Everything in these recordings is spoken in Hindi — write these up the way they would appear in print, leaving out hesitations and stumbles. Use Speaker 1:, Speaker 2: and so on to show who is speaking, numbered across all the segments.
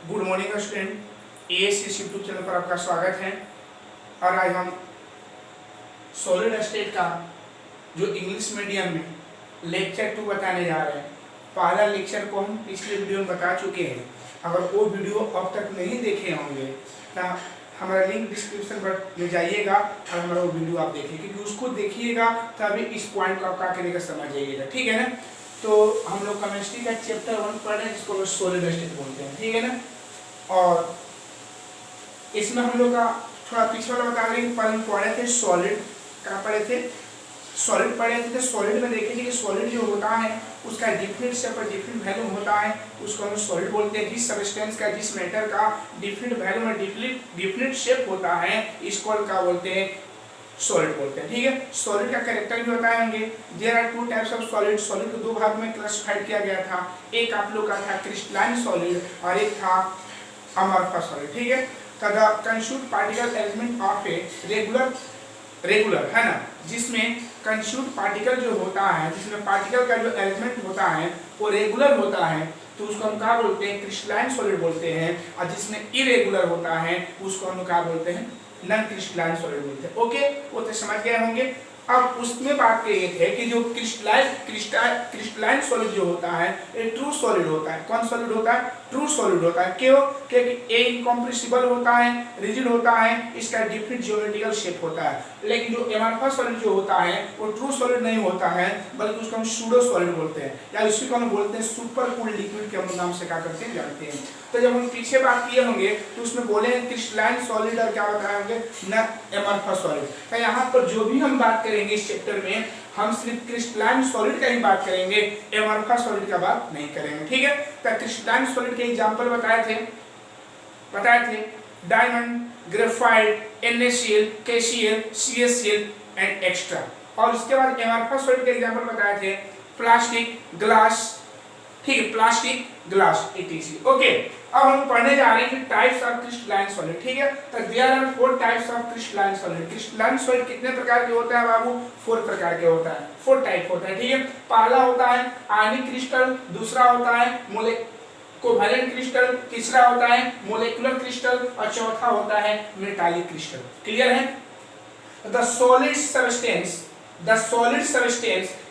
Speaker 1: Good morning student, ASC YouTube channel पर आपका स्वागत है। और आज हम सॉलिड स्टेट का जो इंग्लिश मीडियम में लेक्चर 2 बताने जा रहे हैं। पहला लेक्चर को हम पिछले वीडियो में बता चुके हैं। अगर वो वीडियो अब तक नहीं देखे होंगे तो हमारा लिंक डिस्क्रिप्शन पर ले जाइएगा और हमारा वो वीडियो आप देखिए, क्योंकि उसको देखिएगा तभी इस पॉइंट को आप क्या करेगा समझ जाइएगा। ठीक है ना। तो हम लोग केमिस्ट्री का चैप्टर 1 पढ़ रहे हैं, जिसको सॉलिड स्टेट बोलते हैं। ठीक है ना। और इसमें हम लोग का थोड़ा पीछे वाला बता रहे हैं। पहले हम पढ़े थे सॉलिड, कहाँ पढ़े थे? सॉलिड पढ़े थे। सॉलिड में देखे थे कि सॉलिड जो होता है उसका डिफरेंट शेप और डिफरेंट वैल्यू होता है, उसको हम सॉलिड बोलते हैं। जिस सब्सटेंस का, जिस मैटर का डिफरेंट वैल्यू में डिफरेंट शेप होता है, इसको क्या बोलते हैं? सॉलिड बोलते हैं। ठीक है। सॉलिड का कैरेक्टर भी बताए होंगे। There are two types of solid. Solid को दो भाग में क्लासिफाइड किया गया था। एक आप लोग का था क्रिस्टलाइन सॉलिड और एक था अमorphous सॉलिड। ठीक है। तथा constitute particle element of a regular है ना, जिसमें कंस्टिट्यूट पार्टिकल जो होता है, जिसमें पार्टिकल का जो एलिमेंट होता है वो रेगुलर होता है, तो उसको हम क्या बोलते हैं? क्रिस्टलाइन सॉलिड बोलते हैं। और जिसमें इरेगुलर होता है उसको हम क्या बोलते हैं? नॉन क्रिस्टलाइन सॉलिड बोलते हैं। ओके, वो तो समझ गए होंगे। अब उसमें बात ये है कि जो क्रिस्टलाइन सॉलिड जो होता है ये ट्रू सॉलिड होता है। कौन सॉलिड होता है? ट्रू सॉलिड होता है। क्यों? क्योंकि ए इनकम्प्रेसिबल होता है, रिजिड होता है, इसका डिफरेंट ज्योमेट्रिकल शेप होता है। लेकिन जो अमorphous सॉलिड जो होता है वो ट्रू सॉलिड नहीं होता है, बल्कि उसको हम सूडो सॉलिड बोलते हैं, या इसी को हम बोलते हैं सुपर कूल्ड लिक्विड के हम नाम से क्या करते हैं जानते हैं। तो जब हम पीछे बात किए होंगे तो उसमें बोले क्रिस्टलाइन सॉलिड और क्या बताए होंगे? न अमorphous सॉलिड। तो यहाँ पर जो भी हम बात करेंगे इस चैप्टर में, हम सिर्फ क्रिस्टलाइन सॉलिड का ही बात करेंगे, अमorphous सॉलिड का बात नहीं करेंगे। ठीक है। तो क्रिस्टलाइन सॉलिड के एग्जांपल बताए थे diamond, graphite, NaCl, KCl, CaCl and extra. और उसके बाद अमorphous सॉलिड के एग्जांपल बताए थे प्लास्टिक, ग्लास। ठीक है, प्लास्टिक, ग्लास, etc। ओके। अब हम पढ़ने जा रहे हैं कि टाइप्स ऑफ क्रिस्टलाइन सॉलिड। ठीक है। तो there are 4 types of crystalline solid. Crystalline solid कितने प्रकार के होता है बाबू? 4 प्रकार के होता है। 4 टाइप होता है। ठीक है। पहला होता है आयनिक क्रिस्टल, दूसरा होता है कोवैलेंट क्रिस्टल, तीसरा होता है मोलेकुलर क्रिस्टल और चौथा होता है मेटालिक क्रिस्टल। क्लियर है? The solid substance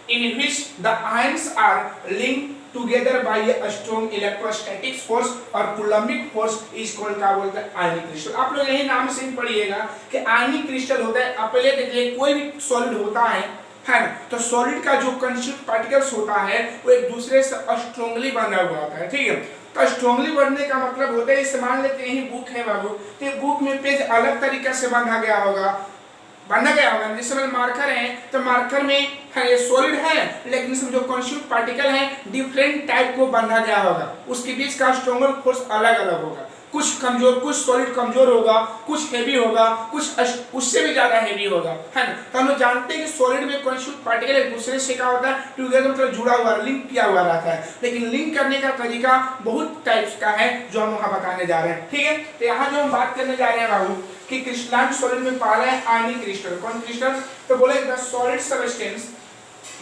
Speaker 1: in which the ions are linked together by a strong electrostatic force और coulombic force is called क्या बोलते हैं? आयनिक क्रिस्टल। आप लोग यही नाम से पढ़िएगा कि आयनिक क्रिस्टल होता है। आप पहले देखिए कोई भी सॉलिड होता है ना, तो सॉलिड का जो कंस्टिट्यूट पार्टिकल्स होता है वो एक दूसरे से स्ट्रांगली बंधा हुआ होता है। ठीक है। तो स्ट्रांगली बनने का मतलब होता है, इसे मान लेते हैं बुक है बाबू, तो बुक में पेज अलग तरीके से बांधा गया होगा। जैसे मार्कर है तो मार्कर में ये सॉलिड है, लेकिन इसमें जो कंस्टिट्यूट पार्टिकल है डिफरेंट टाइप को बांधा गया होगा, उसके बीच का स्ट्रॉन्गर फोर्स अलग अलग होगा। कुछ कमजोर, कुछ सॉलिड कमजोर होगा, कुछ हेवी होगा, कुछ उससे भी ज्यादा हेवी होगा, है ना। तो हम लोग जानते हैं कि सॉलिड में कंस्टिट्यूट पार्टिकल एक दूसरे से क्या होता है? टुगेदर मतलब जुड़ा हुआ, लिंक किया हुआ रहता है। लेकिन लिंक करने का तरीका बहुत टाइप्स का है जो हम वहां बताने जा रहे हैं। ठीक है। तो यहाँ जो हम बात करने जा रहे हैं बाबू कि क्रिस्टलाइन सॉलिड में पहला है आयनिक क्रिस्टल। कौन क्रिस्टल? तो बोले द सॉलिड सब्सटेंस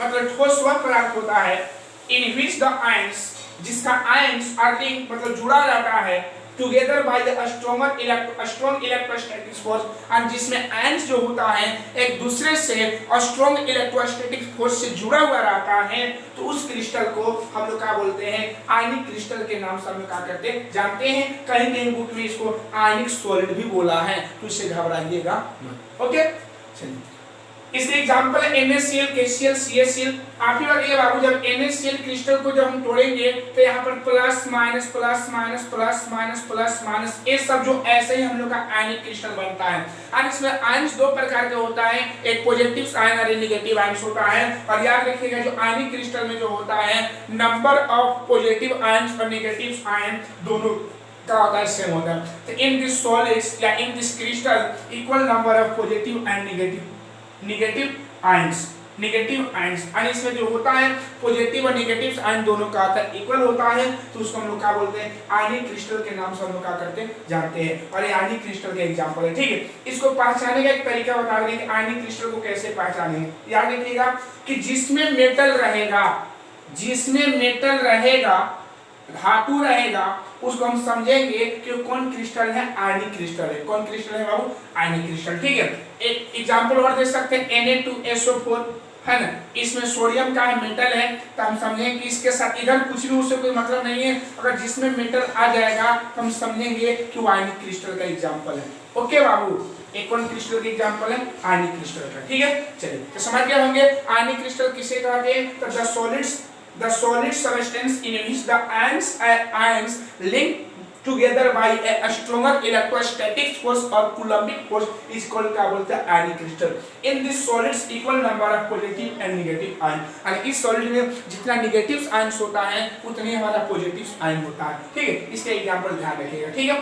Speaker 1: मतलब ठोस वह पदार्थ होता है इन विच द आयंस, जिसका आयंस आर लिंक मतलब जुड़ा रहता है together by the strong electrostatic force, और जिसमें आयंस जो होता है एक दूसरे से स्ट्रॉन्ग इलेक्ट्रोस्टैटिक फोर्स से जुड़ा हुआ रहता है, तो उस क्रिस्टल को हम लोग क्या बोलते हैं? आयनिक क्रिस्टल के नाम से हम लोग क्या करते हैं जानते हैं। कहीं कहीं बुक में इसको आयनिक सॉलिड भी बोला है, तो इससे घबराइएगा मत। ओके, चलिए इसके एग्जांपल है NaCl, KCl, CaCl। आप ही बताइए बाबू, जब NaCl क्रिस्टल को जब हम तोड़ेंगे तो यहाँ पर plus minus plus minus plus minus plus minus ये सब जो ऐसे ही हम लोग का आयनिक क्रिस्टल बनता है। और इसमें आयंस 2 प्रकार के होता है, एक पॉजिटिव आयन और एक नेगेटिव आयंस होता है। और याद रखिएगा जो आयनिक क्रिस्टल में जो होता है नंबर ऑफ पॉजिटिव आयंस और नेगेटिव आयन दोनों का होता है सेम होता है। तो इन दिस सॉलिड्स या in this crystal equal number of positive and negative ions और इसमें जो होता है पॉजिटिव और नेगेटिव आयन दोनों का आता है इक्वल होता है, तो उसको हम लोग क्या बोलते हैं? आयनिक क्रिस्टल के नाम से हम लोग क्या करते हैं जानते हैं। और ये आयनिक क्रिस्टल के एग्जांपल है। ठीक है। इसको पहचानने का एक तरीका बता रहे हैं कि आयनिक क्रिस्टल को कैसे पहचानेंगे। याद रखिएगा कि जिसमें मेटल रहेगा, धातु रहेगा, उसको हम समझेंगे कि कौन क्रिस्टल है, आयनिक क्रिस्टल है। कौन क्रिस्टल है बाबू, आयनिक क्रिस्टल। ठीक है, एक एग्जांपल और दे सकते हैं Na2SO4 है ना, इसमें सोडियम का है, मेटल है, तो हम समझेंगे कि इसके साथ इधर कुछ भी उससे कोई मतलब नहीं है, अगर जिसमें मेटल आ जाएगा तो हम समझेंगे कि वो आयनिक क्रिस्टल का एग्जांपल है। ओके बाबू, एक कौन क्रिस्टल का एग्जांपल है, आयनिक क्रिस्टल का। ठीक है, चलिए तो समझ गए होंगे आयनिक क्रिस्टल किसे कहते हैं। तो the solid substance in which the ions link together by a stronger electrostatic force or coulombic force is called क्या बोलते हैं, आयनिक crystal. in this solids equal number of positive and negative ion, और इस सॉलिड में जितना नेगेटिव आयंस होता है उतने हमारा पॉजिटिव आयन होता है। ठीक है, इसके एग्जांपल ध्यान रखिएगा। ठीक है,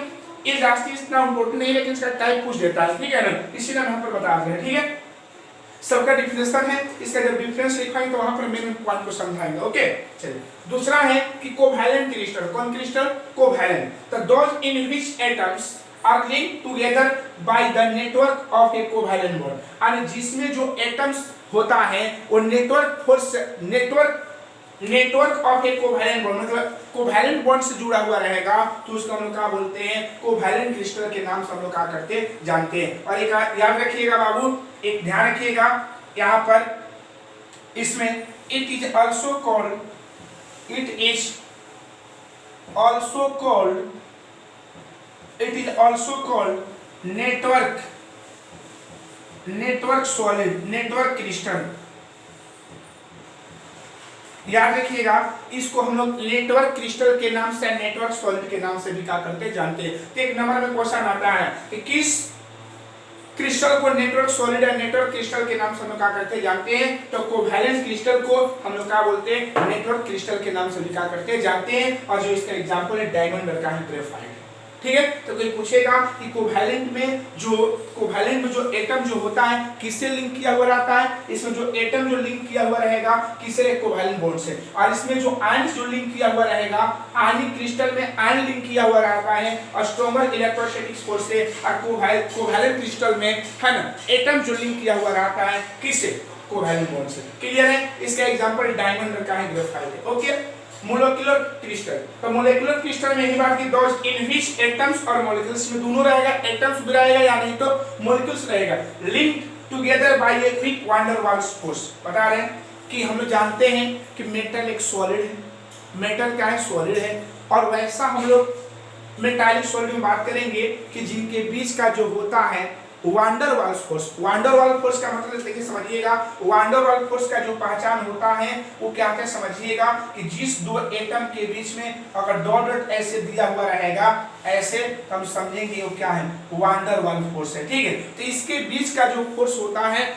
Speaker 1: ये जास्ती इतना इंपॉर्टेंट नहीं, लेकिन इसका टाइप पूछ देता है। ठीक है ना, इसीलिए हम यहाँ पर बता रहे हैं। ठीक है, सबका डिफिनेशन है, इसका जब डिफरेंस लिखाएंगे तो वहां पर मेन पॉइंट को समझाएंगे। ओके, चलिए दूसरा है कि कोवैलेंट क्रिस्टल। कौन क्रिस्टल, कोवैलेंट। तो those in which atoms are linked together by the network of a covalent bond, यानी जिसमें जो एटम्स होता है वो network of a covalent bond, मतलब कोवैलेंट बॉन्ड से जुड़ा हुआ रहेगा, तो उसको हम लोग क्या बोलते हैं, कोवैलेंट क्रिस्टल के नाम से हम लोग क्या करते जानते हैं। और एक याद रखिएगा बाबू, एक ध्यान रखिएगा यहाँ पर, इसमें it is also called network solid, network crystal. याद रखिएगा, इसको हम लोग नेटवर्क क्रिस्टल के नाम से, नेटवर्क सॉलिड के नाम से भी क्या करते जानते हैं। तो एक नंबर में क्वेश्चन आता है कि किस क्रिस्टल को नेटवर्क सॉलिड या नेटवर्क क्रिस्टल के नाम से हम लोग क्या करते जानते हैं। तो कोवैलेंट क्रिस्टल को हम लोग क्या बोलते हैं, नेटवर्क क्रिस्टल के नाम से भी क्या करते जानते हैं। और जो इसका एग्जांपल है डायमंड का है, ग्रेफाइट। ठीक है, तो कोई पूछेगा कि कोवैलेंट में जो एटम जो होता है किससे लिंक किया हुआ रहता है, इसमें जो एटम जो लिंक किया हुआ रहेगा किससे, कोवैलेंट बॉन्ड से। और इसमें जो आयन जो लिंक किया हुआ रहेगा, आयनिक क्रिस्टल में आयन लिंक किया हुआ रहता है और स्ट्रॉन्गर इलेक्ट्रोस्टैटिक फोर्स से। और कोवैलेंट क्रिस्टल में है ना, एटम जो लिंक किया हुआ रहता है किससे, कोवैलेंट बॉन्ड से। क्लियर है, इसका एग्जांपल डायमंड का है, ग्रेफाइट है। Okay, molecular crystal. तो मोलेकुलर क्रिस्टल में यही बात की दोस्त इन व्हिच एटम्स और मॉलिक्यूल्स में दोनों रहेगा, एटम्स भी रहेगा या नहीं तो मॉलिक्यूल्स रहेगा, linked together by a quick van der Waals force. बता रहे हैं कि हम लोग जानते हैं कि मेटल एक सॉलिड है, मेटल क्या है, सॉलिड है। और वैसा हम लोग मेटालिक सॉलिड में बात करेंगे कि जिनके बीच का जो होता है वान डेर वाल्स फोर्स। वान डेर वाल्स फोर्स का मतलब देखिए समझिएगा, वान डेर वाल्स फोर्स का जो पहचान होता है वो क्या है समझिएगा, कि जिस दो एटम के बीच में अगर डॉट ऐसे दिया हुआ रहेगा, ऐसे तो हम समझेंगे वो क्या है, वान डेर वाल्स फोर्स है। ठीक है, तो इसके बीच का जो फोर्स होता है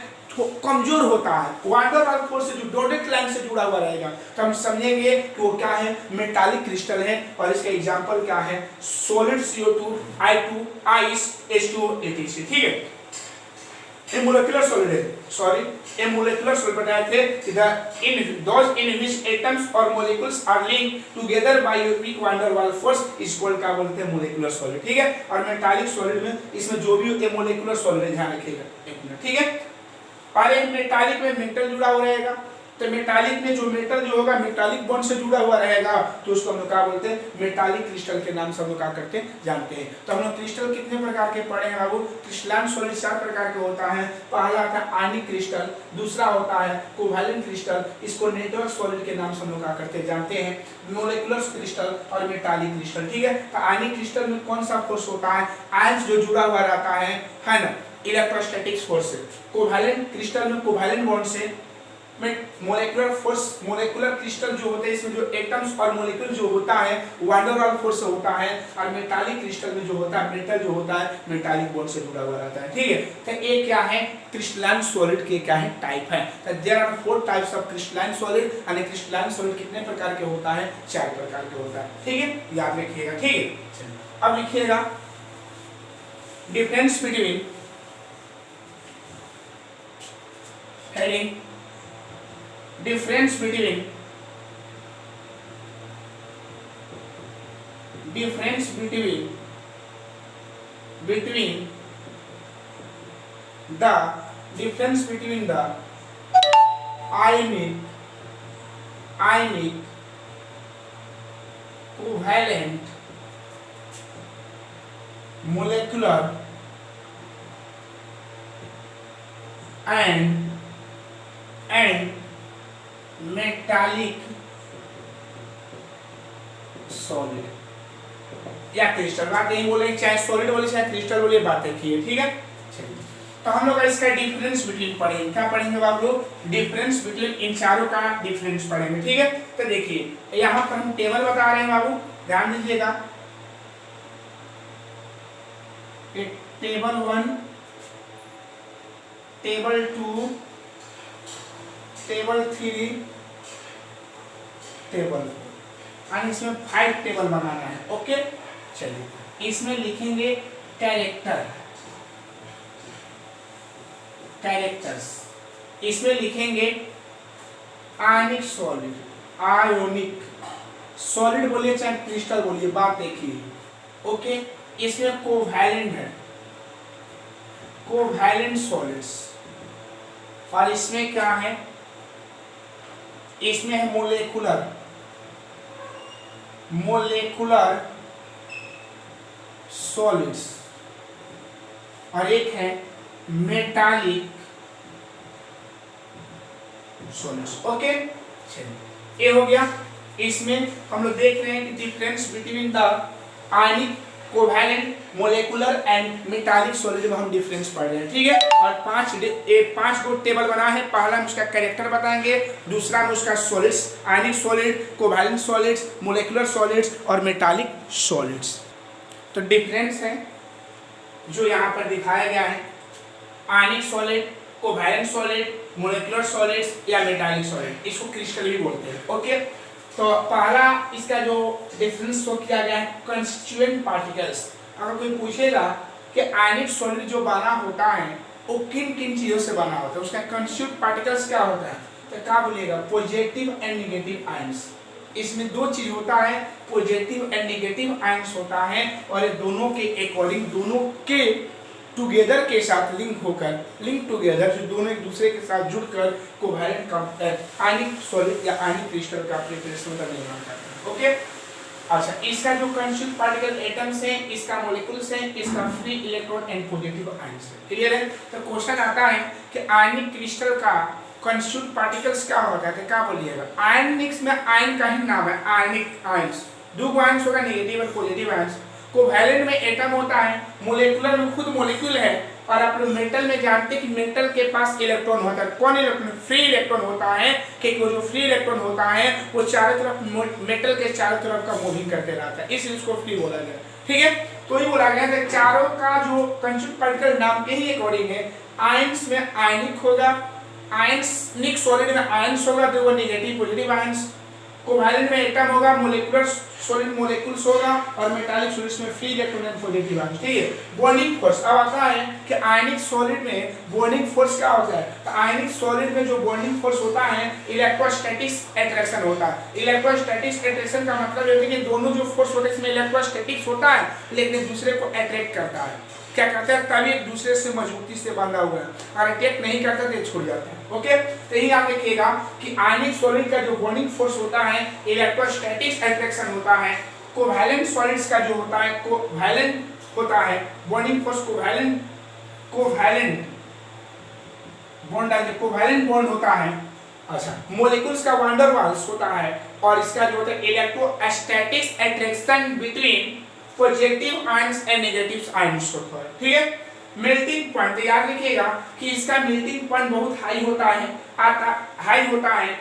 Speaker 1: कमजोर होता है, वान डेर वाल्स फोर्स से जो डॉटेड लाइन से जुड़ा हुआ रहेगा, तो हम समझेंगे कि वो क्या है, मेटालिक क्रिस्टल है। और इसका एग्जांपल क्या है, solid CO2, I2, ice, H2O, etc। ठीक है, ये मोलेकुलर सॉलिड है, सॉरी ये मोलेकुलर सॉलिड बताए थे कि दोज इन व्हिच एटम्स और molecules are linked together by a weak van der Waals force is called क्या बोलते हैं, मोलेकुलर सॉलिड। ठीक है, और मेटालिक सॉलिड में इसमें जो भी ये मोलेकुलर सॉलिड है, ध्यान रखिएगा एक मिनट। ठीक है, और एक मेटालिक में मेटल जुड़ा हुआ रहेगा, तो मेटालिक में जो मेटल जो होगा मेटालिक बॉन्ड से जुड़ा हुआ रहेगा, तो उसको हम लोग क्या बोलते हैं, मेटालिक क्रिस्टल के नाम से हम लोग क्या करते हैं जानते हैं। तो हम लोग क्रिस्टल कितने प्रकार के पढ़े हैं बाबू, क्रिस्टलाइन सॉलिड 4 प्रकार के होता है। पहला आता है आयनिक क्रिस्टल, दूसरा होता है कोवैलेंट क्रिस्टल, इसको नेटवर्क सॉलिड के नाम से हम लोग क्या करते हैं जानते हैं, मोलेकुलर क्रिस्टल और मेटालिक क्रिस्टल। ठीक है, तो आयनिक क्रिस्टल में कौन सा फोर्स होता है, आयंस जो जुड़ा हुआ रहता है ना, इलेक्ट्रोस्टैटिक फोर्स से। कोवैलेंट क्रिस्टल में कोवैलेंट बॉन्ड से, मोलेकुलर फोर्स, मोलेकुलर क्रिस्टल जो होते हैं इसमें जो एटम्स और मॉलिक्यूल जो होता है वान डेर वाल्स फोर्स से होता है। और मेटालिक क्रिस्टल में जो होता है मेटल जो होता है मेटालिक बॉन्ड से जुड़ा हुआ रहता है। ठीक है, तो ये क्या है, क्रिस्टलाइन सॉलिड के क्या है, टाइप है। तो there are 4 types of crystalline solid. यानी क्रिस्टलाइन सॉलिड कितने प्रकार के होता है, 4 प्रकार के होता है। ठीक है, याद रखिएगा। ठीक है, अब लिखिएगा difference between, heading difference between the difference between the ionic, covalent molecular and metallic solid या क्रिस्टल, बात यही बोले, चाहे सॉलिड बोले चाहे क्रिस्टल बोले, बात एक ही है, ठीक है। चलिए, तो हम लोग इसका डिफरेंस बिटवीन पढ़ेंगे, क्या पढ़ेंगे बाबू लोग, डिफरेंस बिटवीन इन चारों का डिफरेंस पढ़ेंगे, ठीक है। तो देखिए यहाँ पर हम टेबल बता रहे हैं बाबू, ध्यान दीजिएगा, टेबल 1, टेबल 2, टेबल 3, टेबल 4, और इसमें 5 टेबल बनाना है, ओके। चलिए, इसमें लिखेंगे कैरेक्टर्स, इसमें लिखेंगे आयनिक सॉलिड, आयोनिक सॉलिड बोलिए चाहे क्रिस्टल बोलिए, बात एक ही है, ओके। इसमें कोवैलेंट है, कोवैलेंट सॉलिड्स, और इसमें क्या है, इसमें है मोलेकुलर सॉलिड्स, और एक है मेटालिक सॉलिड्स, ओके। चलिए, ये हो गया। इसमें हम लोग देख रहे हैं कि difference between the ionic, covalent, molecular and metallic solid में हम डिफरेंस पढ़ रहे हैं, ठीक है। और 5 गो टेबल बना है, पहला में उसका कैरेक्टर बताएंगे, दूसरा में उसका सॉलिड्स, आयनिक solid, covalent solids, molecular solids और मेटालिक सॉलिड्स। तो डिफरेंस है जो यहाँ पर दिखाया गया है, आयनिक solid, covalent solid, molecular solids या मेटालिक सॉलिड, इसको क्रिस्टल भी बोलते हैं, ओके। तो पहला इसका जो डिफरेंस शो किया गया है, कंस्टिट्यूएंट पार्टिकल्स। अगर कोई पूछेगा कि आयनिक सॉलिड जो बना होता है वो किन किन चीजों से बना होता है, उसका कंस्टिट्यूएंट पार्टिकल्स क्या होता है, तो क्या बोलिएगा, पॉजिटिव एंड नेगेटिव आयंस। इसमें 2 चीज होता है, पॉजिटिव एंड नेगेटिव आयंस होता है, और ये दोनों के अकॉर्डिंग, दोनों के टुगेदर के साथ लिंक टुगेदर, जो दोनों एक दूसरे के साथ जुड़कर कोवैलेंट आयनिक सॉलिड या आयनिक क्रिस्टल का प्रिपरेशन का निर्माण करते हैं, ओके। अच्छा, इसका जो कंस्टिट्यूएंट पार्टिकल एटम्स हैं, इसका मॉलिक्यूल्स हैं, इसका free electron and positive ions है, क्लियर है। तो क्वेश्चन आता है कि आयनिक क्रिस्टल का कंस्टिट्यूएंट पार्टिकल्स क्या होता है, तो क्या बोलिएगा, आयनिक्स में आयन का ही नाम है, आयनिक आयंस, 2 आयंस होगा, नेगेटिव और पॉजिटिव आयंस। कोवैलेंट में एटम होता है, मोलेकुलर में खुद मोलेक्यूल है, और आप लोग मेटल में जानते हैं कि मेटल के पास इलेक्ट्रॉन होता है, कौन इलेक्ट्रॉन, फ्री इलेक्ट्रॉन होता है, क्योंकि वो जो फ्री इलेक्ट्रॉन होता है वो चारों तरफ, मेटल के चारों तरफ का मूविंग करते रहता है, इसलिए उसको फ्री बोला गया, ठीक है। तो ये बोला गया कि चारों का जो कंस्टिट्यूएंट पार्टिकल नाम के ही अकॉर्डिंग है, आयंस में आयनिक होगा, आयनिक सॉलिड में आयंस होगा, तो वो नेगेटिव पॉजिटिव आयंस, कोवैलेंट में एटम होगा, मोलेकुलर सॉलिड मोलेक्यूल्स होगा, और मेटालिक सॉलिड्स में free electron and positive ions, ठीक है। बॉन्डिंग फोर्स, अब आता है कि आयनिक सॉलिड में बॉन्डिंग फोर्स क्या होता है, तो आयनिक सॉलिड में जो बॉन्डिंग फोर्स होता है, इलेक्ट्रोस्टैटिक अट्रैक्शन होता है। इलेक्ट्रोस्टैटिक अट्रैक्शन का मतलब ये है कि दोनों जो फोर्स होते हैं, इसमें इलेक्ट्रोस्टैटिक्स होता है, लेकिन एक दूसरे को अट्रैक्ट करता है, क्या करता है, तभी एक दूसरे से मजबूती से बंधा हुआ है, और अटैक नहीं करता तो छूट जाता है, ओके। तो यही आप देखिएगा कि आयनिक सॉलिड का जो बॉन्डिंग फोर्स होता है, इलेक्ट्रोस्टैटिक अट्रैक्शन होता है। कोवैलेंट सॉलिड्स का जो होता है, कोवैलेंट होता है बॉन्डिंग फोर्स, कोवैलेंट बॉन्ड होता है। अच्छा, मोलेक्यूल्स का वान डेर वाल्स होता है, और इसका जो होता है electrostatic attraction between positive ions and negative ions होता है, ठीक है। मेल्टिंग पॉइंट, तो याद रखिएगा कि इसका मेल्टिंग पॉइंट बहुत हाई होता है, इसका हाई होता है,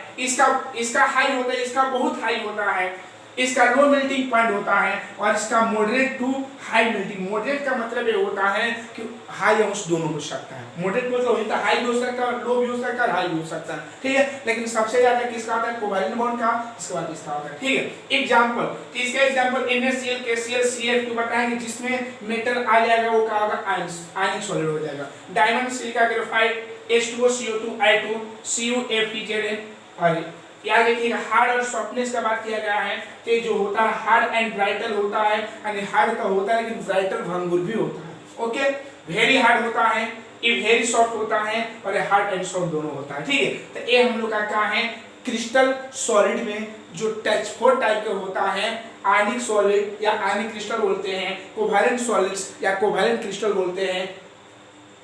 Speaker 1: इसका बहुत हाई होता है, इसका लो मेल्टिंग पॉइंट होता है, और इसका moderate to high melting. Moderate का मतलब ये होता है कि हाई अंश दोनों हो सकता है, मॉडरेट मतलब होता है हाई भी हो सकता है, लो भी हो सकता है, हाई भी हो सकता है, ठीक है। लेकिन सबसे ज्यादा किसका आता है, कोवैलेंट बॉन्ड का, इसके बाद इसका आता है, ठीक है। एग्जांपल, तो इसका एग्जांपल NaCl, KCl, CF2 बताएंगे, जिसमें मेटल आ जाएगा, वो क्या होगा, आयनिक सॉलिड हो जाएगा। Diamond, silica, graphite, H2O, CO2, I2, Cu, FeZn, और याद रखिएगा हार्ड और सॉफ्टनेस का बात किया गया है, कि जो होता है हार्ड एंड ब्राइटल होता है, यानी हार्ड का होता है लेकिन ब्राइटल भंगुर भी होता है, ओके। वेरी हार्ड होता है, ये वेरी सॉफ्ट होता है, और ये हार्ड एंड सॉफ्ट दोनों होता है, ठीक है। तो ये हम लोग का क्या है, क्रिस्टल सॉलिड में जो टच4 टाइप का होता है, आयनिक सॉलिड या आयनिक क्रिस्टल बोलते हैं, कोवैलेंट सॉलिड्स या कोवैलेंट क्रिस्टल बोलते हैं,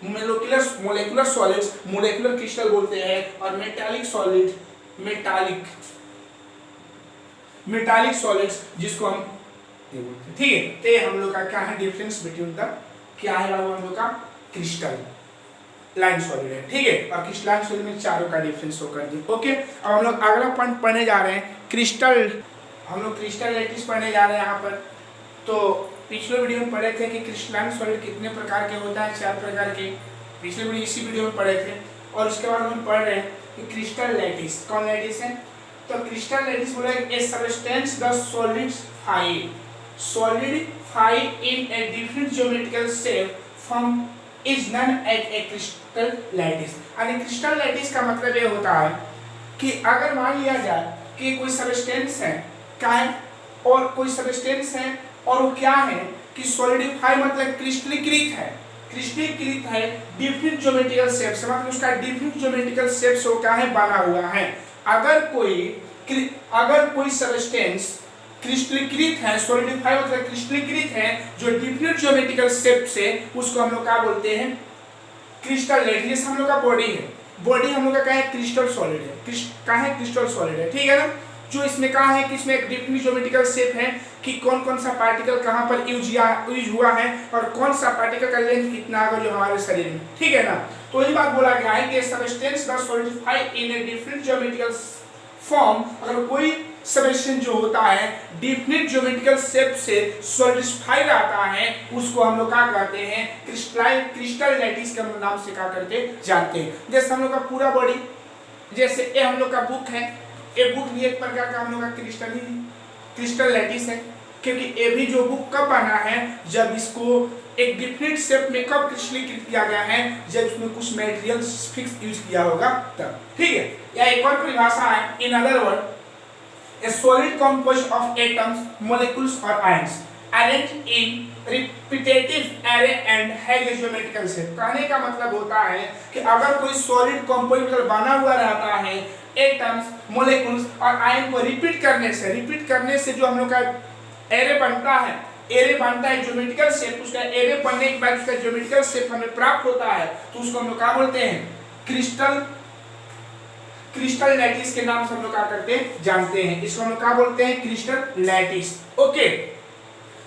Speaker 1: मोलेकुलर सॉलिड्स मोलेकुलर क्रिस्टल बोलते हैं, और मेटालिक सॉलिड मेटालिक सॉलिड्स जिसको हम ठीक है। तो हम लोग का क्या है डिफरेंस बिटवीन द, क्या है बाबू हम लोग का क्रिस्टल लाइन सॉलिड है, ठीक है, और क्रिस्टलाइन सॉलिड में चारों का डिफरेंस होकर दी। ओके, अब हम लोग अगला पॉइंट पढ़ने जा रहे हैं क्रिस्टल, हम लोग क्रिस्टल लैटिस पढ़ने जा रहे हैं यहाँ पर। तो पिछले वीडियो में पढ़े थे कि क्रिस्टलाइन सॉलिड कितने प्रकार के होता है, 4 प्रकार के, पिछले वीडियो इसी वीडियो में पढ़े थे। और उसके बाद हम पढ़ रहे हैं कि क्रिस्टल लैटिस, कौन लैटिस है, तो क्रिस्टल लैटिस बोला a substance the solidify in a different geometrical shape from is known as a crystal lattice। यानी क्रिस्टल लैटिस का मतलब ये होता है कि अगर मान लिया जाए कि कोई सब्सटेंस है, क्या है, और कोई सब्सटेंस है और वो क्या है कि सॉलिडिफाई मतलब क्रिस्टलीकृत है डिफरेंट ज्योमेट्रिकल शेप से, मतलब उसका डिफरेंट ज्योमेट्रिकल शेप से क्या है बना हुआ है। अगर कोई सब्सटेंस क्रिस्टलीकृत है, सॉलिडिफाई मतलब क्रिस्टलीकृत है जो डिफरेंट ज्योमेट्रिकल शेप से, उसको हम लोग क्या बोलते हैं क्रिस्टल लैटिस। जैसे हम लोग का बॉडी है, बॉडी हम लोग का क्या है क्रिस्टल सॉलिड है, क्रिस्टल सॉलिड है, ठीक है ना। जो इसमें कहा है कि इसमें एक डिफरेंट ज्योमेट्रिकल शेप है कि कौन कौन सा पार्टिकल कहाँ पर यूज हुआ है और कौन सा पार्टिकल का लेंथ कितना होगा जो हमारे शरीर में, ठीक है ना। तो ये बात बोला गया है कि substance the solidify in a different geometrical form, अगर कोई सब्सटेंस जो होता है डिफरेंट ज्योमेट्रिकल शेप से सॉलिडिफाई रहता है, उसको हम लोग क्या कहते हैं क्रिस्टल लैटिस के नाम से क्या करते जानते हैं। जैसे हम लोग का पूरा बॉडी, जैसे ये हम लोग का बुक है, ये बुक भी एक प्रकार का हम लोग का क्रिस्टल लैटिस है, क्योंकि ये भी जो बुक कब बना है, जब इसको एक डिफरेंट शेप में कब क्रिस्टलीकृत किया गया है, जब इसमें कुछ मटेरियल फिक्स यूज किया होगा तब, ठीक है। या एक और परिभाषा है, in other word a solid composed of atoms, molecules or ions arranged in repetitive array and has a geometrical shape। कहने का मतलब होता है कि अगर कोई सॉलिड कंपोजिट बना हुआ रहता है एटम्स, मोलेकुल्स और आयन को रिपीट करने से जो हम लोग का एरे बनता है, ज्योमेट्रिकल शेप, उसका एरे बनने के बाद उसका ज्योमेट्रिकल शेप हमें प्राप्त होता है, तो उसको हम लोग क्या बोलते हैं क्रिस्टल लैटिस के नाम से हम लोग क्या करते हैं जानते हैं। इसको हम लोग क्या बोलते हैं क्रिस्टल लैटिस। ओके,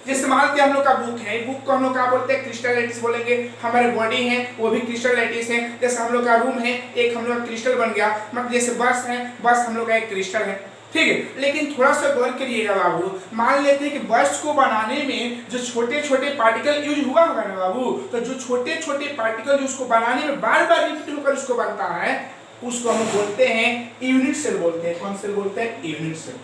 Speaker 1: जैसे मानते हैं हम लोग का बुक है, बुक को हम लोग क्या बोलते हैं क्रिस्टल लैटिस बोलेंगे। हमारे बॉडी है वो भी क्रिस्टल लैटिस है। जैसे हम लोग का रूम है, एक हम लोग क्रिस्टल बन गया, मतलब जैसे बस है, बस हम लोग का एक क्रिस्टल है, ठीक है। लेकिन थोड़ा सा गौर करिएगा बाबू, मान लेते हैं कि बस को बनाने में जो छोटे छोटे पार्टिकल यूज हुआ होगा ना बाबू, तो जो छोटे छोटे पार्टिकल जो उसको बनाने में बार बार रिपीट होकर उसको बनता है, उसको हम बोलते हैं यूनिट सेल बोलते हैं। कौन सेल बोलते हैं? Unit cell.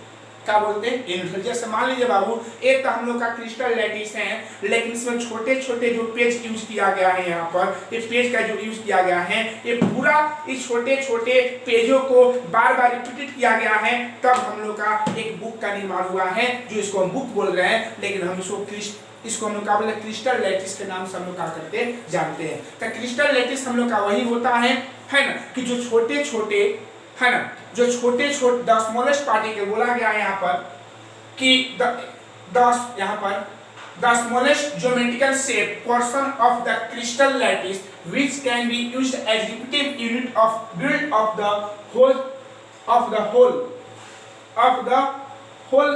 Speaker 1: क्या बोलते हैं? Unit cell. जैसे मान लीजिए बाबू, एक तो हम लोग का क्रिस्टल लैटिस है, लेकिन इसमें छोटे छोटे जो पेज यूज किया गया है, यहाँ पर ये पेज का जो यूज किया गया है, ये पूरा इस छोटे छोटे पेजों को बार बार रिपीटेड किया गया है, तब हम लोग का एक बुक का निर्माण हुआ है, जो इसको हम बुक बोल रहे हैं। लेकिन हम इसको हम लोग क्या बोलते हैं क्रिस्टल लैटिस के नाम से हम लोग क्या करते जानते हैं। तो क्रिस्टल लैटिस हम लोग का वही होता है ना, कि जो छोटे छोटे है ना, जो छोटे छोटे द स्मॉलेस्ट पार्टिकल बोला गया है यहाँ पर कि यहाँ पर the smallest geometrical shape portion of the crystal lattice which can be used as repeated unit of build of the whole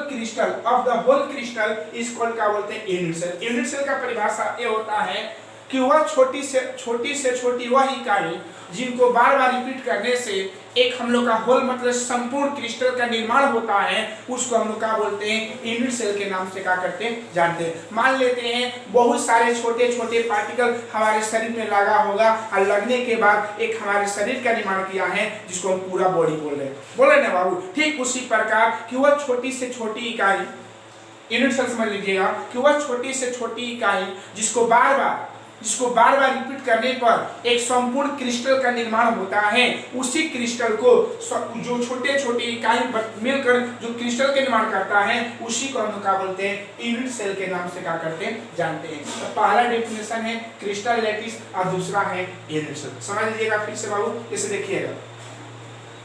Speaker 1: crystal is called क्या बोलते हैं यूनिट सेल। यूनिट सेल का परिभाषा ये होता है कि वह छोटी से छोटी वह इकाई जिनको बार बार रिपीट करने से एक हम लोग का होल मतलब संपूर्ण क्रिस्टल का निर्माण होता है, उसको हम लोग क्या बोलते हैं यूनिट सेल के नाम से क्या करते हैं जानते हैं। मान लेते हैं बहुत सारे छोटे छोटे पार्टिकल हमारे शरीर में लगा होगा, और लगने के बाद एक हमारे शरीर का निर्माण किया है, जिसको हम पूरा बॉडी बोल रहे ना बाबू। ठीक उसी प्रकार कि वह छोटी से छोटी इकाई, यूनिट सेल समझ लीजिएगा, कि वह छोटी से छोटी इकाई जिसको बार बार रिपीट करने पर एक संपूर्ण क्रिस्टल का निर्माण होता है, उसी क्रिस्टल को जो छोटे छोटे इकाई मिलकर जो क्रिस्टल का निर्माण करता है, उसी को हम क्या बोलते हैं यूनिट सेल के नाम से क्या करते हैं जानते हैं। तो पहला डेफिनेशन है क्रिस्टल लैटिस और दूसरा है यूनिट सेल। समझ लीजिएगा फिर से बाबू, इसे देखिएगा।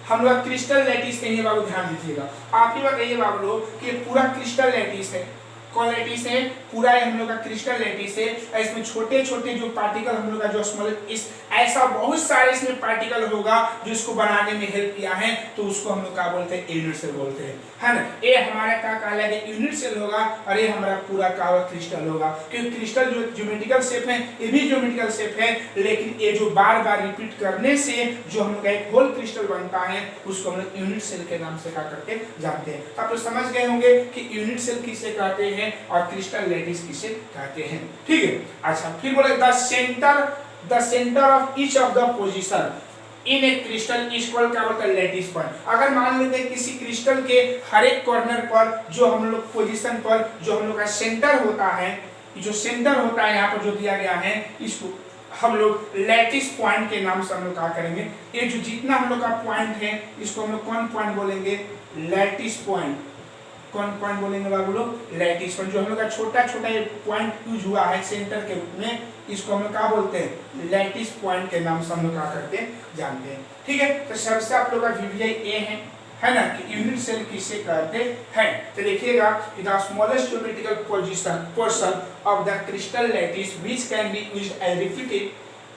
Speaker 1: हम लोग क्रिस्टल लैटिस कहेंगे बाबू, ध्यान दीजिएगा। आप ही बताइए बाबू लोग कि पूरा क्रिस्टल लैटिस है, कौन लैटिस है? पूरा हम लोग का क्रिस्टल लैटिस है। इसमें छोटे छोटे जो पार्टिकल हम लोग का जो स्मॉल, इस ऐसा बहुत सारे इसमें पार्टिकल होगा जो इसको बनाने में हेल्प किया है, तो उसको हम लोग क्या बोलते हैं? यूनिट सेल बोलते हैं, है ना। ये हमारा क्या कहलाएगा? यूनिट सेल होगा, और ये हमारा पूरा का क्रिस्टल होगा। क्योंकि क्रिस्टल जो ज्योमेट्रिकल शेप है, ये भी ज्योमेट्रिकल शेप है, लेकिन ये जो बार बार रिपीट करने से जो हम लोग एक होल क्रिस्टल बनता है, उसको हम लोग यूनिट सेल के नाम से क्या करके जानते हैं। आप तो समझ गए होंगे कि यूनिट सेल किसे कहते हैं और क्रिस्टल लैटिस किसे कहते हैं, ठीक है। अच्छा, फिर बोले the centre of each of the position in A crystal is called क्या बोलते हैं? Lattice point. अगर मान लेते हैं किसी क्रिस्टल के हर एक कॉर्नर पर जो हम लोग पोजीशन पर जो हम लोग का सेंटर होता है, जो सेंटर होता है यहाँ पर जो दिया गया है, इसको हम लोग लैटिस पॉइंट के नाम से हम लोग क्या करेंगे? ये जो जितना हम लोग का पॉइंट है, इसको हम लोग कौन पॉइंट बोलेंगे? Lattice point. कौन पॉइंट बोलेंगे बाबू लोग? Lattice point. जो हम लोग का छोटा छोटा पॉइंट यूज हुआ है सेंटर के रूप में, इसको हम लोग क्या बोलते हैं? लैटिस पॉइंट के नाम से हम लोग क्या करते हैं? जानते हैं, ठीक है। तो सबसे आप लोग का वीवीआई ए है ना, कि यूनिट सेल किसे कहते हैं। तो देखिएगा, the smallest geometrical portion of the crystal lattice which can be used as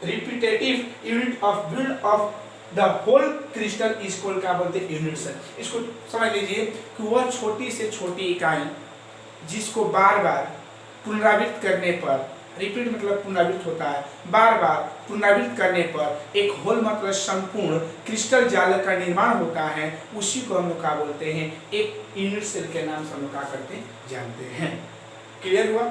Speaker 1: repetitive unit of build of the whole crystal is called क्या बोलते हैं? Unit cell. इसको समझ लीजिए कि वह छोटी से छोटी इकाई जिसको बार बार पुनरावृत्त करने पर, रिपीट मतलब पुनरावृत्त होता है, बार बार पुनरावृत्त करने पर एक होल मतलब संपूर्ण क्रिस्टल जाल का निर्माण होता है, उसी को हम लोग क्या बोलते हैं? एक यूनिट सेल के नाम से हम लोग क्या करते हैं? जानते हैं। क्लियर हुआ?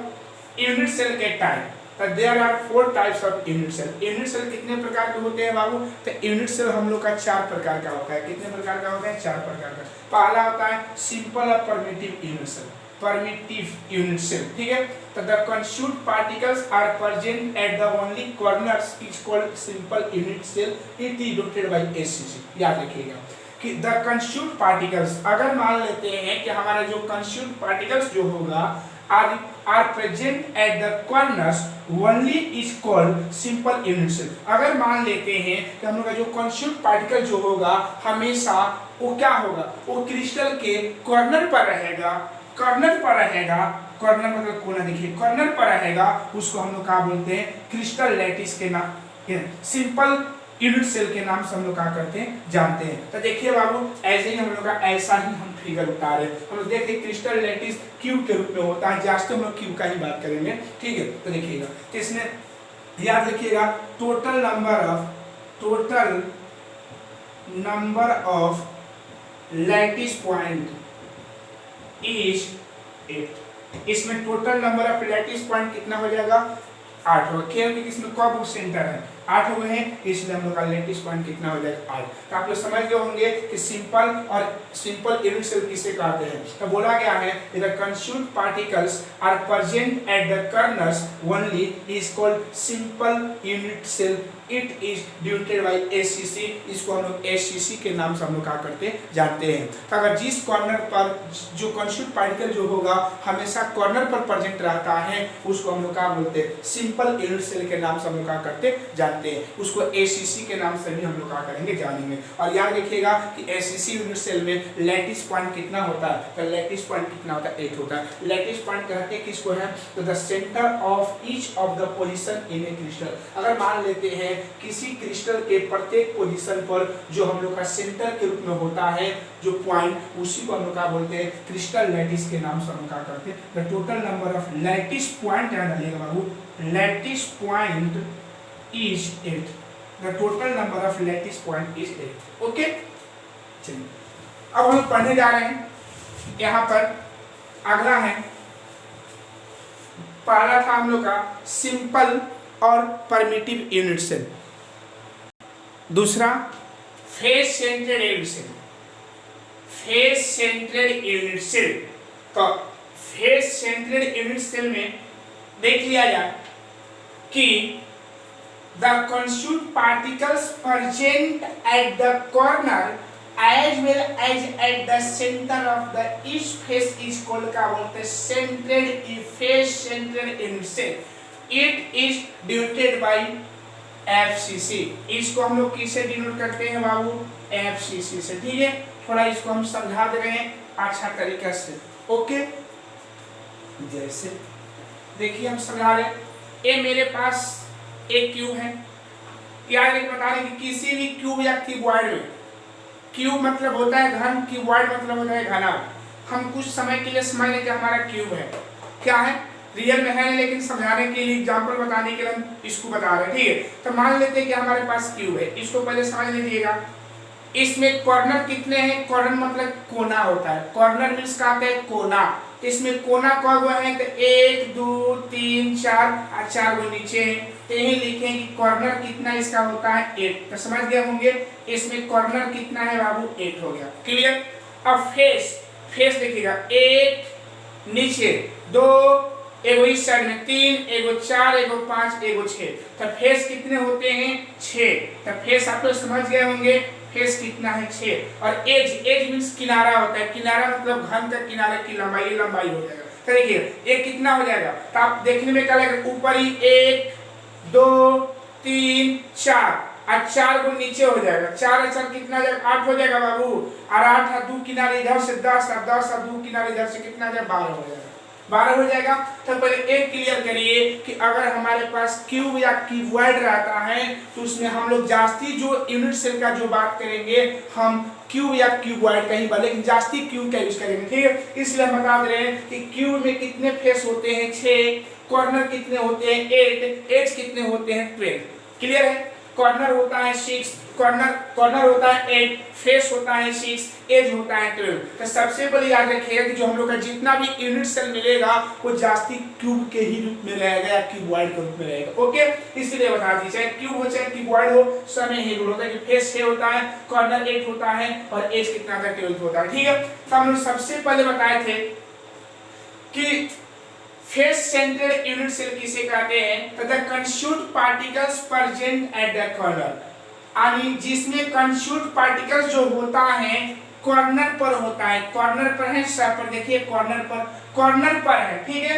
Speaker 1: यूनिट सेल के type, there are 4 types of unit cell. Unit cell कितने प्रकार के होते हैं बाबू? तो यूनिट सेल हम लोग का 4 प्रकार का होता है। कितने प्रकार का होता है? 4 प्रकार का। पहला होता है सिंपल और primitive unit cell, primitive unit cell, ठीक है। तो the constituent particles are present at the only corners is called simple unit cell, it is denoted by SCC. याद रखिएगा कि द कंस्यूड पार्टिकल्स, अगर मान लेते हैं कि हमारा जो कंस्यूड पार्टिकल्स जो होगा are present at the corners only is called simple unit cell। अगर मान लेते हैं कि हम लोग का जो कंस्यूड पार्टिकल जो होगा हमेशा वो क्या होगा? वो क्रिस्टल के कॉर्नर पर रहेगा, कॉर्नर पर रहेगा, कॉर्नर मतलब कोना, देखिए कॉर्नर पर रहेगा, उसको हम लोग क्या बोलते हैं? क्रिस्टल लैटिस के नाम, सिंपल यूनिट सेल के नाम से हम लोग क्या करते हैं? जानते हैं। तो देखिए बाबू, ऐसे ही हम लोग का ऐसा ही हम फिगर उतारे, हम लोग देखिए क्रिस्टल लैटिस क्यूब के रूप में होता है, जस्ट हम लोग क्यूब का ही बात करेंगे, ठीक है। तो देखिएगा, तो इसमें याद रखिएगा total number of lattice point is 8। इसमें total number of lattice point कितना हो जाएगा? 8 होगा, क्योंकि इसमें कब सेंटर है? 8 हो गए हैं, इसलिए हम लोग का लैटिस पॉइंट कितना हो जाएगा? 8। तो आप लोग समझ गए होंगे कि सिंपल यूनिट सेल किसे कहते हैं। तो बोला गया है the constituent particles are present at the corners only is called simple unit cell, it is denoted by SCC. इसको हम लोग एसीसी के नाम से हम लोग क्या करते हैं? जानते हैं। तो अगर जिस कॉर्नर पर जो कंस्यूड पार्टिकल जो होगा हमेशा कॉर्नर पर प्रेजेंट रहता है, उसको हम लोग क्या बोलते हैं? सिंपल यूनिट सेल के नाम से हम लोग क्या करते हैं? जानते हैं। उसको एसीसी के नाम से भी हम लोग क्या करेंगे? जानेंगे। और याद रखिएगा कि एसीसी यूनिट सेल में लैटिस पॉइंट कितना होता है? तो लैटिस पॉइंट कितना होता है? 8 होता है। लैटिस पॉइंट कहते हैं किसको है? तो the centre of each of the position in A crystal. अगर मान लेते हैं किसी क्रिस्टल के प्रत्येक पोजीशन पर जो हम लोग का सेंटर के रूप में होता है जो पॉइंट, उसी को हम लोग क्या बोलते हैं? क्रिस्टल लैटिस के नाम से हम क्या करते हैं? The total number of lattice point, याद डालिएगा बाबू, lattice point is 8। The total number of lattice point is 8। Okay, चलिए अब हम पढ़ने जा रहे हैं। यहाँ पर अगला है, पहला था हम लोग का सिंपल और परमिटिव यूनिट सेल, दूसरा face centred unit cell. Face centred unit cell, तो फेस सेंट्रेड यूनिट सेल में देख लिया जाए कि the constituent particles present at the corner as well as at the center of the each face is called क्या बोलते हैं? centered face centered unit cell, it is denoted by FCC। इसको हम लोग किससे डिनोट करते हैं बाबू? FCC से। ठीक है, थोड़ा इसको हम समझा दे रहे हैं अच्छा तरीका से। ओके, जैसे देखिए हम समझा रहे हैं, ये मेरे पास एक क्यूब है। याद रखिए, बता रहे कि किसी भी क्यूब या क्यूबॉइड में, क्यूब मतलब होता है घन, क्यूबॉइड मतलब होता है घना। हम कुछ समय के लिए समझ लें कि हमारा क्यूब है, क्या है, रियल में है, लेकिन समझाने के लिए, एग्जांपल बताने के लिए हम इसको बता रहे हैं। ठीक है, तो मान लेते हैं कि हमारे पास क्यूब है। इसको पहले समझ लीजिएगा, इसमें कॉर्नर कितने हैं? कॉर्नर मतलब कोना होता है। कॉर्नर मीन्स का आता है कोना। इसमें कोना कौन गो है? तो 1 2 3 4 और 4 गो नीचे है। तो यही लिखें कि कॉर्नर कितना इसका होता है? 8। तो समझ गए होंगे इसमें कॉर्नर कितना है बाबू? 8 हो गया। क्लियर? अब फेस, फेस देखिएगा, 1 नीचे 2, एगो इस साइड में 3, एगो 4, एगो 5, एगो 6। तो फेस कितने होते हैं? 6। तो फेस आप लोग समझ गए होंगे, फेस कितना है? 6। और एज, एज मींस किनारा होता है। किनारा मतलब घन का किनारा की लंबाई, लंबाई हो जाएगा। तो देखिए ये कितना हो जाएगा? तो आप देखने में क्या लगेगा? ऊपर ही 1 2 3 4 और 4 को नीचे हो जाएगा। 4 और 4 कितना हो जाएगा? 8 हो जाएगा बाबू। और 8 और 2 किनारे इधर से 10 और 10 और 2 किनारे इधर से कितना हो जाएगा? 12 हो जाएगा। 12 हो जाएगा। तो पहले एक क्लियर करिए कि अगर हमारे पास क्यूब या क्यूबॉइड रहता है तो उसमें हम लोग जास्ती जो यूनिट सेल का जो बात करेंगे, हम क्यूब या क्यूबॉइड कहीं पर, लेकिन जास्ती क्यूब का यूज करेंगे। ठीक है, इसलिए हम बता दे रहे हैं कि क्यूब में कितने फेस होते हैं? 6। कॉर्नर कितने होते हैं? 8। एज कितने होते हैं? 12। क्लियर है? कॉर्नर होता है 6, कॉर्नर होता है 8, फेस होता है 6, एज होता है 12। तो सबसे पहले याद रखिएगा कि जो हम लोग का जितना भी यूनिट सेल मिलेगा वो जास्ती क्यूब के ही रूप में रहेगा या क्यूबॉइड के रूप में रहेगा। ओके, इसलिए बता दी, चाहे क्यूब हो चाहे क्यूबॉइड हो, समय ही रूल होता है कि फेस 6 होता है, कॉर्नर 8 होता है और एज कितना था? 12 होता है। ठीक है, तो हम लोग सबसे पहले बताए थे कि फेस सेंटर्ड यूनिट सेल किसे कहते हैं? तो the constituent particles present at the corner, यानी जिसमें कंस्यूट पार्टिकल्स जो होता है कॉर्नर पर होता है। कॉर्नर पर है, सब पर देखिए, कॉर्नर पर है। ठीक है,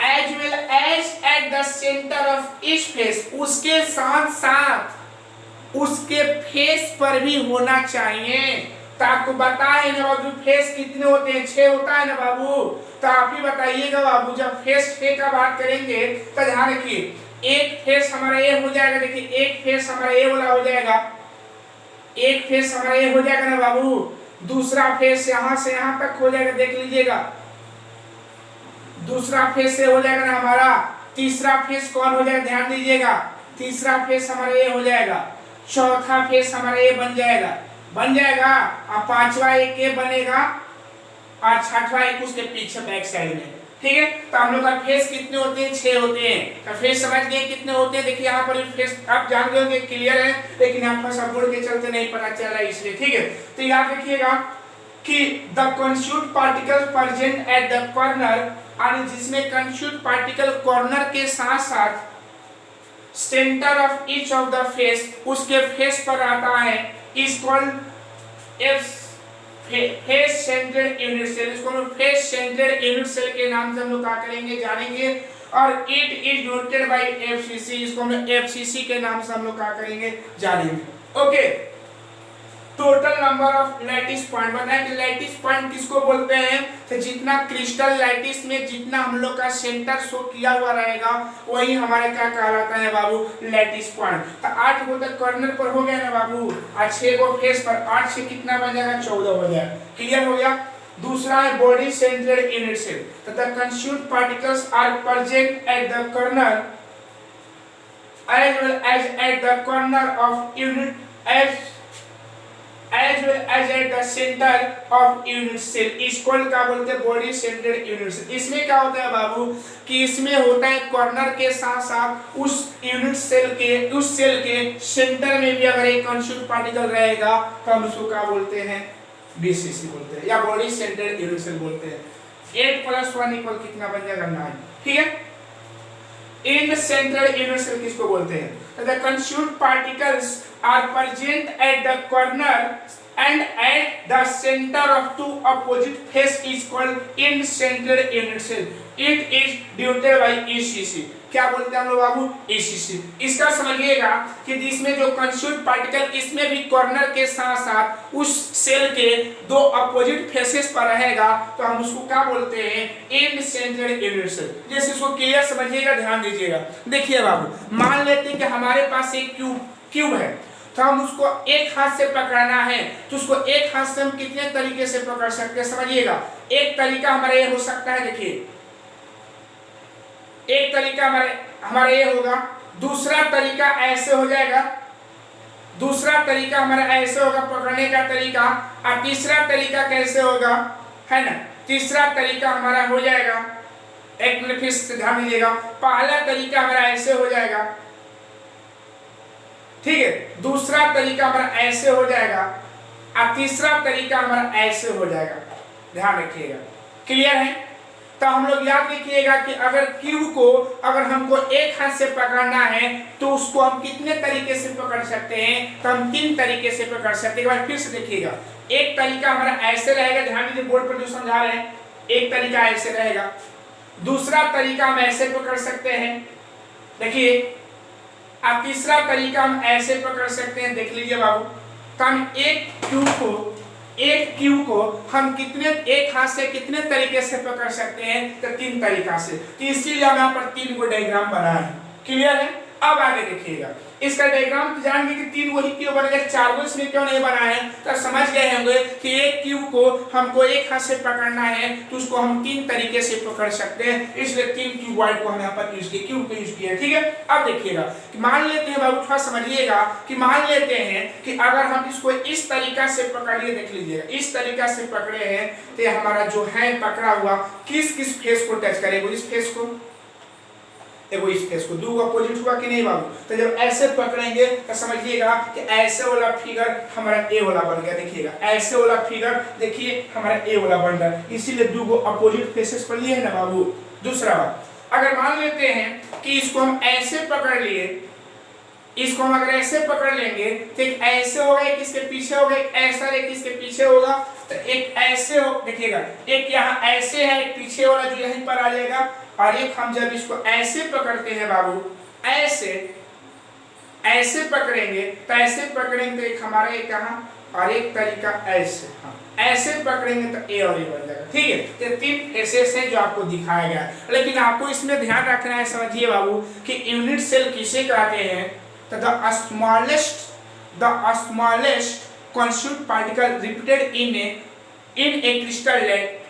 Speaker 1: as well as at the centre of each face, उसके साथ साथ उसके फेस पर भी होना चाहिए। तो आपको बताए ना बाबू, फेस कितने होते हैं? 6 होता है ना बाबू। तो आप ही बताइएगा बाबू, जब फेस 6 का बात करेंगे तो ध्यान रखिए, एक फेस हमारा ये हो जाएगा। देखिए एक फेस हमारा ये वाला हो जाएगा, एक फेस हमारा ये हो जाएगा ना बाबू। दूसरा फेस यहाँ से यहाँ तक हो जाएगा, देख लीजिएगा। दूसरा फेस से हो जाएगा ना हमारा। तीसरा फेस कौन हो जाएगा? ध्यान दीजिएगा, तीसरा फेस हमारा ये हो जाएगा। चौथा फेस हमारा ये बन जाएगा, और पांचवा एक ये बनेगा और छठवा एक उसके पीछे बैक साइड में। ठीक है, तो हम लोग का फेस कितने होते हैं? 6 होते हैं। तो फेस समझ गए कितने होते हैं? देखिए यहाँ पर फेस आप जान गए होंगे, क्लियर है, लेकिन यहाँ पर सब बोर्ड के चलते नहीं पता चल रहा है इसलिए। ठीक है, तो याद रखिएगा कि the constituent particle present at the corner, यानी जिसमें कंस्यूट पार्टिकल कॉर्नर के साथ साथ centre of each of the face, उसके फेस पर आता है, is called face centred unit cell. इसको हम फेस सेंटर्ड यूनिट सेल के नाम से हम लोग क्या करेंगे? जानेंगे। और it is denoted bye FCC, इसको हम एफसीसी के नाम से हम लोग क्या करेंगे? जानेंगे। Okay, total number of lattice point बताएं कि लैटिस पॉइंट किसको बोलते हैं? तो जितना क्रिस्टल लैटिस में जितना हम लोग का सेंटर शो किया हुआ रहेगा वही हमारे क्या कहलाता है बाबू? Lattice point. तो 8 गो तक कॉर्नर पर हो गया ना बाबू, और 6 गो फेस पर। 8 से कितना बन जाएगा? 14 हो जाएगा। क्लियर हो गया? दूसरा है बॉडी सेंटर्ड यूनिट सेल। तो the constituent particles are present at the corner as well as at the corner of unit as well as at the center of unit cell। इसको क्या बोलते हैं? Body centred unit cell. इसमें क्या होता है बाबू कि इसमें होता है कॉर्नर के साथ साथ उस यूनिट सेल के, उस सेल के सेंटर में भी अगर एक कंस्यूट पार्टिकल रहेगा तो हम उसको क्या बोलते हैं? बीसीसी बोलते हैं या बॉडी सेंटर्ड यूनिट सेल बोलते हैं। 8 + 1 = कितना बन जाएगा? 9। ठीक है, इन सेंट्रल यूनिट सेल किसको बोलते हैं? The consumed particles are present at the corner and at the center of two opposite face is called in-centered unit cell. It is denoted by ECC. क्या बोलते हैं हम लोग बाबू? ECC. इसका समझिएगा कि इसमें जो कंस्टिट्यूट पार्टिकल इसमें भी कॉर्नर के साथ साथ उस सेल के दो अपोजिट फेसेस पर रहेगा तो हम उसको क्या बोलते हैं? इन सेंटर्ड यूनिट सेल. जैसे इसको क्लियर समझिएगा, ध्यान दीजिएगा. देखिए बाबू, मान लेते हैं कि हमारे पास एक क्यूब है तो हम उसको एक हाथ से पकड़ना है तो उसको एक हाथ से हम कितने तरीके से पकड़ सकते हैं समझिएगा. एक तरीका हमारा ये हो सकता है, देखिए एक तरीका हमारा ये होगा, दूसरा तरीका ऐसे हो जाएगा, दूसरा तरीका हमारा ऐसे होगा पकड़ने का तरीका, और तीसरा तरीका कैसे होगा, है ना, तीसरा तरीका हमारा हो जाएगा, एक मिनट फिर से ध्यान दीजिएगा, पहला तरीका हमारा ऐसे हो जाएगा, ठीक है, दूसरा तरीका हमारा ऐसे हो जाएगा और तीसरा तरीका हमारा ऐसे हो जाएगा. ध्यान रखिएगा, क्लियर है. तो हम लोग याद रखिएगा कि अगर क्यूब को अगर हमको एक हाथ से पकड़ना है तो उसको हम कितने तरीके से पकड़ सकते हैं? तो हम 3 तरीके से पकड़ सकते हैं. फिर से देखिएगा, एक तरीका हमारा ऐसे रहेगा, ध्यान दीजिए बोर्ड पर जो समझा रहे हैं, एक तरीका ऐसे रहेगा, दूसरा तरीका हम ऐसे पकड़ सकते हैं, देखिए, अब तीसरा तरीका हम ऐसे पकड़ सकते हैं, देख लीजिए बाबू. तो हम एक क्यूब को हम कितने एक हाथ से कितने तरीके से पकड़ सकते हैं? तो 3 तरीका से. तो इसीलिए हम यहाँ पर 3 को डायग्राम बनाए हैं. क्लियर है. अब आगे देखिएगा, इसका डायग्राम तो जान गए कि 3 वही क्यूब बनेगा, 4 इसमें क्यों नहीं बना है? तो समझ गए होंगे कि एक क्यूब को हमको एक हाथ से पकड़ना है तो उसको हम 3 तरीके से पकड़ सकते हैं, इसलिए 3 क्यूब वाइड को हम यहाँ पर यूज किए, क्यूब को यूज किया. ठीक है. अब देखिएगा कि मान लेते हैं बाबू, थोड़ा समझिएगा कि मान लेते हैं कि अगर हम इसको इस तरीका से पकड़िए, देख लीजिएगा, इस तरीका से पकड़े हैं तो हमारा जो है पकड़ा हुआ किस किस फेस को टच करेगा? इस फेस को, एगो इस फेस को, दो अपोजिट हुआ कि नहीं बाबू? तो जब ऐसे पकड़ेंगे तो समझिएगा कि ऐसे वाला फिगर हमारा ए वाला बन गया. देखिएगा, ऐसे वाला फिगर देखिए हमारा ए वाला बन रहा है, इसीलिए दो अपोजिट फेसेस पर लिए है ना बाबू. दूसरा बात, अगर मान लेते हैं कि इसको हम ऐसे पकड़ लिए, इसको हम अगर ऐसे पकड़ लेंगे तो एक ऐसे होगा, एक इसके पीछे होगा, एक ऐसा, एक इसके पीछे होगा, तो एक ऐसे हो, देखिएगा, एक यहाँ ऐसे है, एक पीछे वाला जो यहीं पर आ जाएगा, और एक हम जब इसको ऐसे पकड़ते हैं बाबू, ऐसे पकड़ेंगे तो ऐसे पकड़ेंगे तो एक हमारा एक कहाँ और एक तरीका ऐसे, हाँ, ऐसे पकड़ेंगे तो ए और ए बन जाएगा. ठीक है. तो 3 फेसेस हैं जो आपको दिखाया गया है, लेकिन आपको इसमें ध्यान रखना है, समझिए बाबू, कि यूनिट सेल किसे कहते हैं? तो the smallest constituent particle repeated in a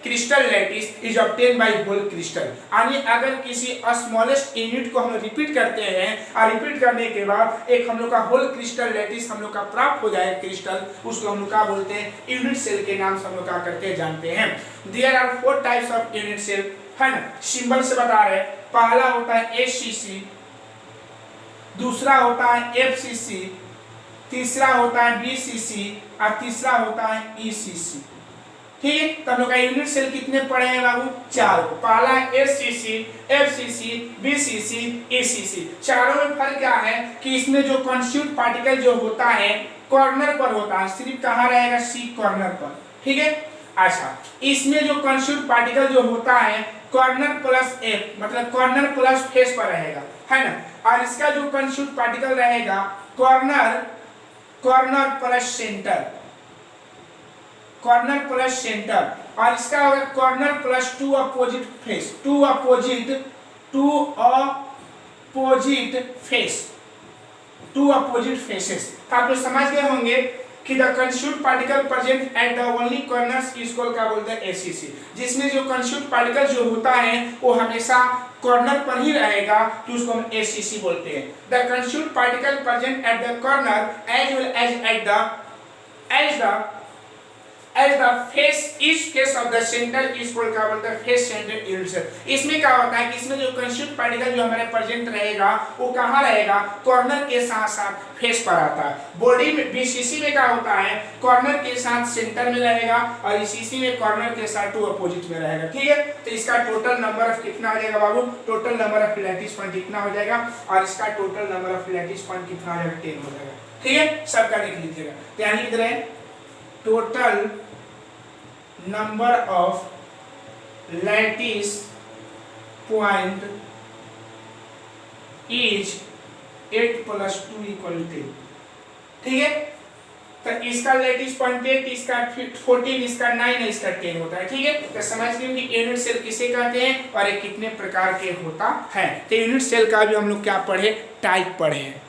Speaker 1: crystal lattice is obtained by whole crystal. यानी अगर किसी स्मॉलेस्ट यूनिट को हम रिपीट करते हैं और रिपीट करने के बाद एक हम लोग का होल क्रिस्टल लैटिस हम लोग का प्राप्त हो जाए क्रिस्टल, उसको हम लोग का बोलते हैं? यूनिट सेल के नाम से हम लोग क्या करते हैं जानते हैं. There are 4 types of unit cell, है ना, सिंबल से बता रहे हैं. पहला होता है एसीसी, दूसरा होता है एफसीसी, तीसरा होता है बीसीसी और तीसरा होता है ईसीसी. ठीक है. तो हम लोग का यूनिट सेल कितने पड़े हैं बाबू? 4. पहला है एससीसी, एफसीसी, बीसीसी, ईसीसी. चारों में फर्क क्या है कि इसमें जो कॉन्स्टिट्यूट पार्टिकल जो होता है कॉर्नर पर होता है, सिर्फ कहाँ रहेगा? सी कॉर्नर पर. ठीक है. अच्छा, इसमें जो कॉन्स्टिट्यूट पार्टिकल जो होता है कॉर्नर प्लस एफ, मतलब कॉर्नर प्लस फेस पर रहेगा, है ना, और इसका जो कॉन्स्टिट्यूट पार्टिकल रहेगा corner plus centre, corner plus centre, और इसका होगा corner plus 2 opposite face, 2 opposite faces. तो आप लोग समझ गए होंगे कि the constitute particle present at the only corners इसको क्या बोलते हैं? एसीसी. जिसमें जो कंस्टिट्यूट पार्टिकल जो होता है वो हमेशा कॉर्नर पर ही रहेगा तो उसको हम एसीसी बोलते हैं. The constitute particle present at the corner as well as the face is face of the centre is called क्या बोलते हैं? Face centre unit cell. इसमें क्या होता है कि इसमें जो कंस्टिट्यूट पार्टिकल जो हमारे प्रेजेंट रहेगा वो कहाँ रहेगा? कॉर्नर के साथ साथ फेस पर आता है. बॉडी में बीसीसी में क्या होता है? कॉर्नर के साथ सेंटर में रहेगा और ईसीसी में कॉर्नर के साथ 2 अपोजिट में रहेगा. ठीक है. तो इसका टोटल नंबर ऑफ कितना हो जाएगा बाबू? Total number of lattice point कितना हो जाएगा और इसका total number of lattice point कितना हो जाएगा? 10 हो जाएगा. ठीक है. सबका लिख लीजिएगा. ध्यान लिख रहे हैं. Total number of lattice point is 8 + 2 = 10। ठीक है, तो इसका लैटिस पॉइंट 8, इसका 14, इसका 9 है, इसका 10 होता है। ठीक है, तो समझ गए कि यूनिट सेल किसे कहते हैं और ये कितने प्रकार के होता है। तो यूनिट सेल का भी हम लोग क्या पढ़े, टाइप पढ़े हैं।